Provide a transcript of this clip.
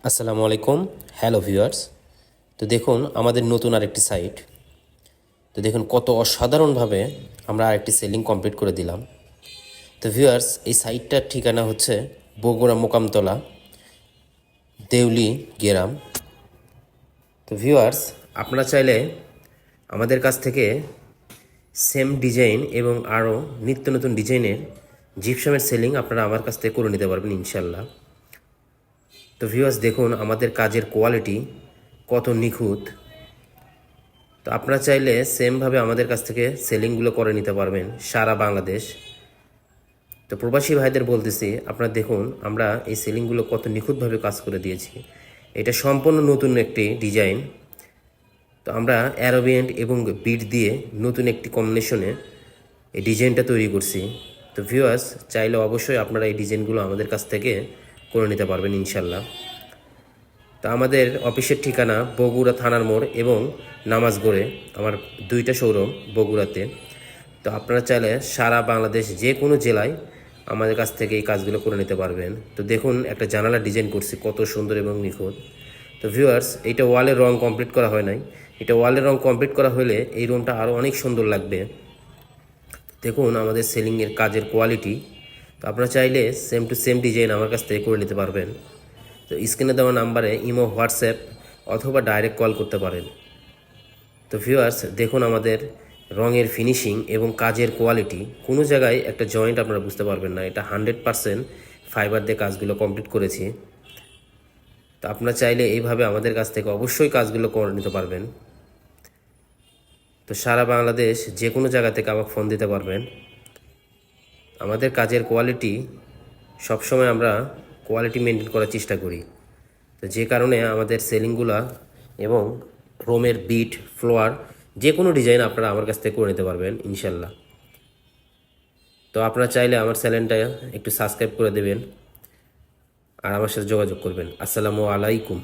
আসসালামু আলাইকুম। Hello viewers. তো দেখুন আমাদের নতুন আরেকটি সাইট। তো দেখুন কত অসাধারণভাবে আমরা আরেকটি সেলিং কমপ্লিট করে দিলাম। তো ভিউয়ার্স, এই সাইটটার ঠিকানা হচ্ছে বগুড়া মোকামতলা দেউলি গেরাম। তো ভিউয়ার্স, আপনারা চাইলে আমাদের কাছ থেকে সেম ডিজাইন এবং আরও নিত্য নতুন ডিজাইনের জিপসামের সেলিং আপনারা আমার কাছ থেকে করে নিতে পারবেন ইনশাল্লাহ। তো ভিউয়ার্স, দেখুন আমাদের কাজের কোয়ালিটি কত নিখুঁত। তো আপনারা চাইলে সেমভাবে আমাদের কাছ থেকে সেলিংগুলো করে নিতে পারবেন সারা বাংলাদেশ। তো প্রবাসী ভাইদের বলতেছি, আপনারা দেখুন আমরা এই সেলিংগুলো কত নিখুঁতভাবে কাজ করে দিয়েছি। এটা সম্পূর্ণ নতুন একটি ডিজাইন। তো আমরা অ্যারোবিয়েন্ট এবং বিট দিয়ে নতুন একটি কম্বিনেশনে এই ডিজাইনটা তৈরি করছি। তো ভিউয়ার্স, চাইলে অবশ্যই আপনারা এই ডিজাইনগুলো আমাদের কাছ থেকে করে নিতে পারবেন ইনশাল্লাহ। তো আমাদের অফিসের ঠিকানা বগুড়া থানার মোড় এবং নামাজগড়ে, আমার দুইটা শোরুম বগুড়াতে। তো আপনারা চাইলে সারা বাংলাদেশ যে কোনো জেলায় আমাদের কাছ থেকে এই কাজগুলো করে নিতে পারবেন। তো দেখুন একটা জানালা ডিজাইন করছি কত সুন্দর এবং নিখুঁত। তো ভিউয়ার্স, এইটা ওয়ালের রং কমপ্লিট করা হয় নাই। এটা ওয়ালের রং কমপ্লিট করা হলে এই রুমটা আরও অনেক সুন্দর লাগবে। দেখুন আমাদের সেলিংয়ের কাজের কোয়ালিটি। তো আপনারা চাইলে সেম টু সেম ডিজাইন আমার কাছ থেকে করে নিতে পারবেন। তো স্ক্রিনে দেওয়া নাম্বারে ইমো, হোয়াটসঅ্যাপ অথবা ডাইরেক্ট কল করতে পারেন। তো ভিউয়ার্স, দেখুন আমাদের রঙের ফিনিশিং এবং কাজের কোয়ালিটি, কোনো জায়গায় একটা জয়েন্ট আপনারা বুঝতে পারবেন না। এটা 100% ফাইবার দিয়ে কাজগুলো কমপ্লিট করেছি। তো আপনারা চাইলে এইভাবে আমাদের কাছ থেকে অবশ্যই কাজগুলো করে নিতে পারবেন। তো সারা বাংলাদেশ যে কোনো জায়গা থেকে আমাকে ফোন দিতে পারবেন। আমাদের কাজের কোয়ালিটি সবসময় আমরা কোয়ালিটি মেনটেন করার চেষ্টা করি। তো যে কারণে আমাদের সেলিংগুলা এবং রোমের বিট, ফ্লোয়ার যে কোনো ডিজাইন আপনারা আমার কাছ থেকে করে নিতে পারবেন ইনশাল্লাহ। তো আপনারা চাইলে আমার চ্যানেলটা একটু সাবস্ক্রাইব করে দেবেন আর আমার সাথে যোগাযোগ করবেন। আসসালামু আলাইকুম।